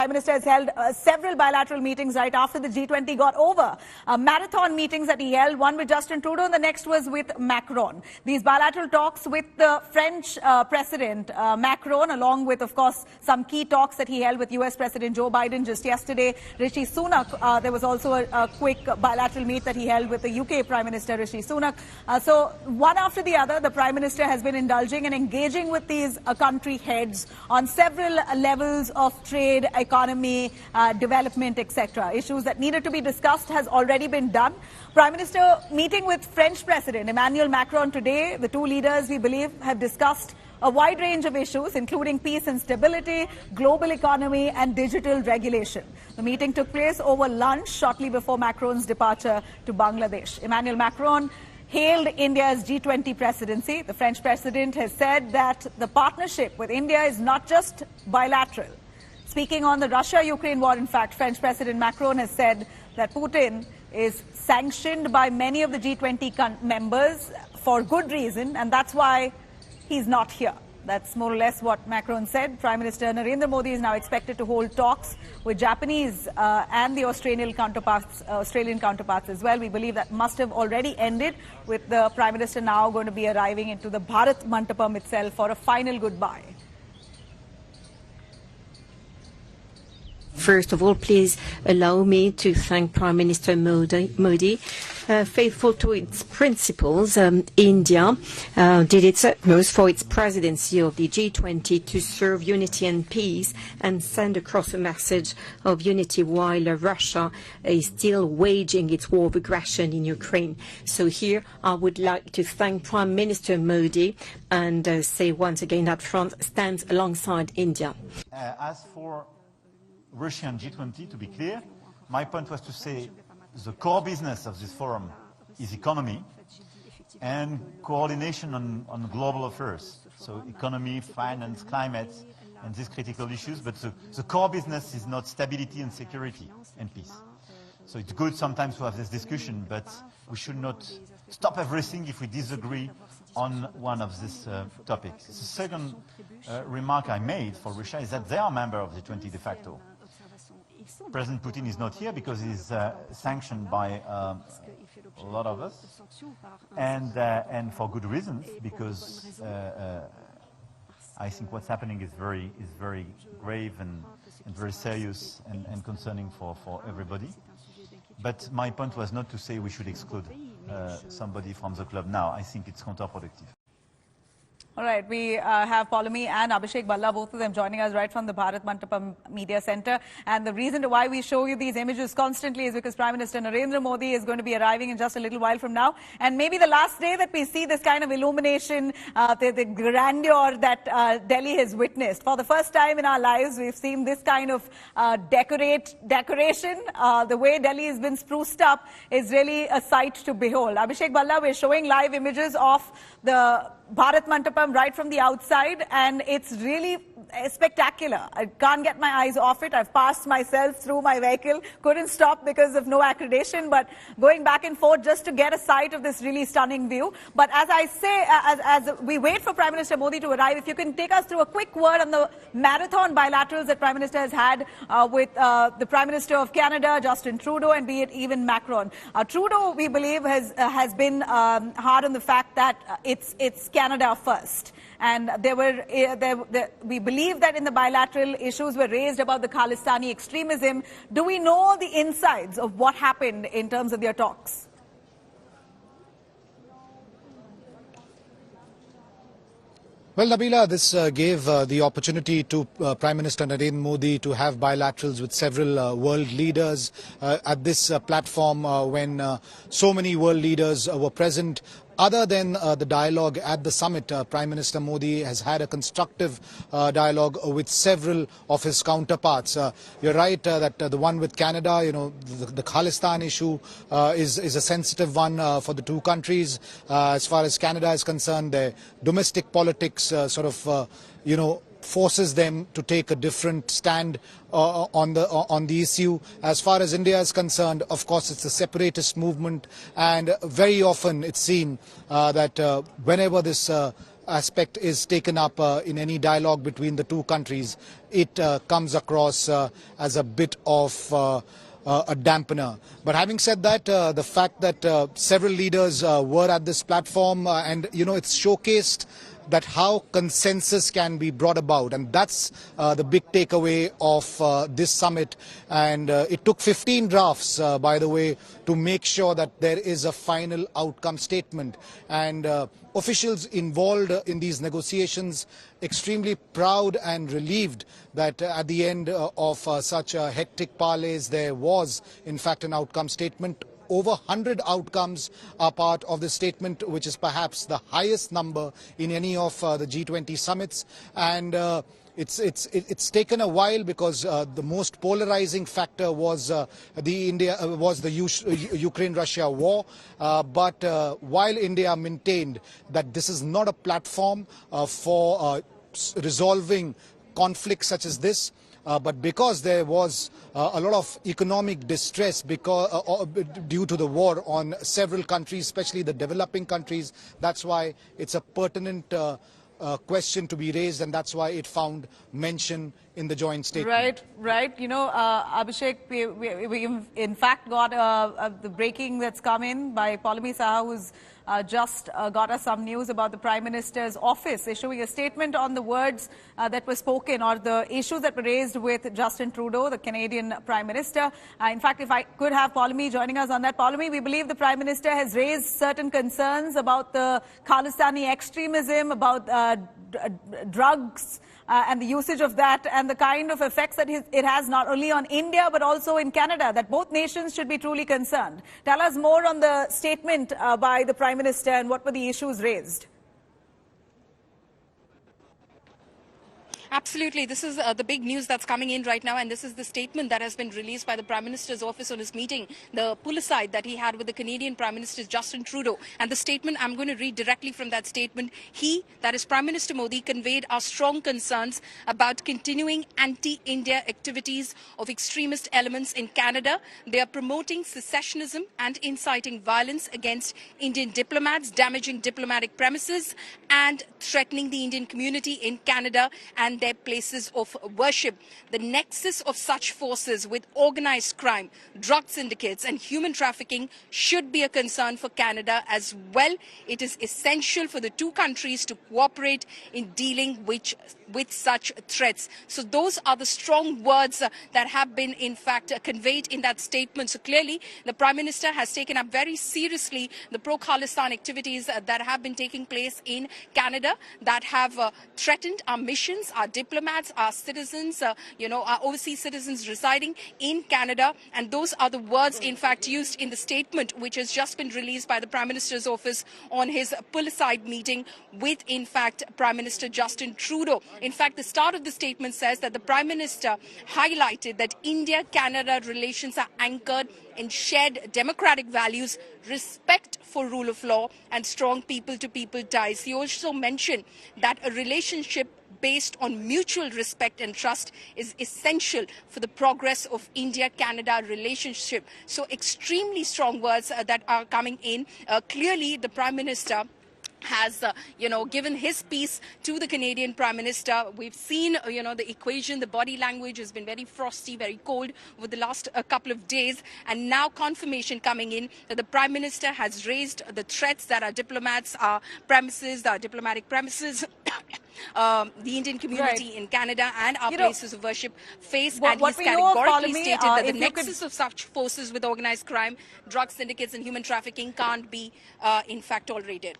Prime Minister has held several bilateral meetings right after the G20 got over. Marathon meetings that he held, one with Justin Trudeau and the next was with Macron. These bilateral talks with the French President Macron, along with, of course, some key talks that he held with US President Joe Biden just yesterday. Rishi Sunak, there was also a quick bilateral meet that he held with the UK Prime Minister Rishi Sunak. So one after the other, the Prime Minister has been indulging and engaging with these country heads on several levels of trade, economy, development, etc. Issues that needed to be discussed has already been done. Prime Minister meeting with French President Emmanuel Macron today. The two leaders, we believe, have discussed a wide range of issues, including peace and stability, global economy and digital regulation. The meeting took place over lunch shortly before Macron's departure to Bangladesh. Emmanuel Macron hailed India's G20 presidency. The French president has said that the partnership with India is not just bilateral. Speaking on the Russia-Ukraine war, in fact, French President Macron has said that Putin is sanctioned by many of the G20 members for good reason, and that's why he's not here. That's more or less what Macron said. Prime Minister Narendra Modi is now expected to hold talks with Japanese and the Australian counterparts as well. We believe that must have already ended, with the Prime Minister now going to be arriving into the Bharat Mandapam itself for a final goodbye. First of all, please allow me to thank Prime Minister Modi. Faithful to its principles, India did its utmost for its presidency of the G20 to serve unity and peace and send across a message of unity while Russia is still waging its war of aggression in Ukraine. So here I would like to thank Prime Minister Modi and say once again that France stands alongside India. As for Russia and G20, to be clear, my point was to say the core business of this forum is economy and coordination on global affairs. So economy, finance, climate, and these critical issues. But the core business is not stability and security and peace. So it's good sometimes to have this discussion, but we should not stop everything if we disagree on one of these topics. The second remark I made for Russia is that they are a member of the G20 de facto. President Putin is not here because he's sanctioned by a lot of us, and for good reasons, because I think what's happening is very grave and very serious and concerning for everybody. But my point was not to say we should exclude somebody from the club now. I think it's counterproductive. All right, we have Paulami and Abhishek Balla, both of them joining us right from the Bharat Mandapam Media Center. And the reason why we show you these images constantly is because Prime Minister Narendra Modi is going to be arriving in just a little while from now. And maybe the last day that we see this kind of illumination, the grandeur that Delhi has witnessed. For the first time in our lives, we've seen this kind of decoration. The way Delhi has been spruced up is really a sight to behold. Abhishek Balla, we're showing live images of the Bharat Mandapam right from the outside, and it's really spectacular. I can't get my eyes off it. I've passed myself through my vehicle, couldn't stop because of no accreditation, but going back and forth just to get a sight of this really stunning view. But as I say, as we wait for Prime Minister Modi to arrive, if you can take us through a quick word on the marathon bilaterals that Prime Minister has had with the Prime Minister of Canada, Justin Trudeau, and be it even Macron. Trudeau, we believe, has been hard on the fact that it's Canada first. And we believe that in the bilateral issues were raised about the Khalistani extremism. Do we know the insides of what happened in terms of their talks? Well, Nabila, this gave the opportunity to Prime Minister Narendra Modi to have bilaterals with several world leaders at this platform when so many world leaders were present. Other than the dialogue at the summit, Prime Minister Modi has had a constructive dialogue with several of his counterparts. You're right that the one with Canada, the Khalistan issue is a sensitive one for the two countries. As far as Canada is concerned, their domestic politics forces them to take a different stand on the issue. As far as India is concerned, of course, it's a separatist movement, and very often it's seen that whenever this aspect is taken up in any dialogue between the two countries, it comes across as a bit of a dampener. But having said that, the fact that several leaders were at this platform and, it's showcased that how consensus can be brought about, and that's the big takeaway of this summit. And it took 15 drafts, by the way, to make sure that there is a final outcome statement. And officials involved in these negotiations extremely proud and relieved that at the end of such hectic parleys there was in fact an outcome statement. Over 100 outcomes are part of the statement, which is perhaps the highest number in any of the G20 summits. And it's taken a while because the most polarizing factor was the Ukraine-Russia war. But while India maintained that this is not a platform for resolving conflicts such as this, but because there was a lot of economic distress due to the war on several countries, especially the developing countries, that's why it's a pertinent question to be raised, and that's why it found mention in the joint statement. Right. Abhishek, we in fact got the breaking that's come in by Paulami Saha, who's just got us some news about the Prime Minister's office issuing a statement on the words that were spoken or the issues that were raised with Justin Trudeau, the Canadian Prime Minister. In fact, if I could have Paulami joining us on that. Paulami, we believe the Prime Minister has raised certain concerns about the Khalistani extremism, about drugs, and the usage of that and the kind of effects that it has not only on India but also in Canada, that both nations should be truly concerned. Tell us more on the statement by the Prime Minister and what were the issues raised. Absolutely. This is the big news that's coming in right now, and this is the statement that has been released by the Prime Minister's office on his meeting, the pull-aside that he had with the Canadian Prime Minister Justin Trudeau. And the statement, I'm going to read directly from that statement. He, that is Prime Minister Modi, conveyed our strong concerns about continuing anti-India activities of extremist elements in Canada. They are promoting secessionism and inciting violence against Indian diplomats, damaging diplomatic premises, and threatening the Indian community in Canada and their places of worship. The nexus of such forces with organized crime, drug syndicates and human trafficking should be a concern for Canada as well. It is essential for the two countries to cooperate in dealing with such threats. So those are the strong words that have been in fact conveyed in that statement. So clearly the Prime Minister has taken up very seriously the pro-Khalistan activities that have been taking place in Canada that have threatened our missions, our diplomats, our citizens, our overseas citizens residing in Canada. And those are the words, in fact, used in the statement which has just been released by the Prime Minister's office on his pull-aside meeting with, in fact, Prime Minister Justin Trudeau. In fact, the start of the statement says that the Prime Minister highlighted that India-Canada relations are anchored in shared democratic values, respect for rule of law, and strong people-to-people ties. He also mentioned that a relationship based on mutual respect and trust is essential for the progress of India-Canada relationship. So extremely strong words that are coming in. Clearly, the Prime Minister has, given his piece to the Canadian Prime Minister. We've seen, the equation, the body language has been very frosty, very cold over the last couple of days. And now confirmation coming in that the Prime Minister has raised the threats that our diplomats, our premises, our diplomatic premises, the Indian community in Canada and our places of worship face. And he's categorically stated that the nexus of such forces with organized crime, drug syndicates and human trafficking can't be, in fact, tolerated.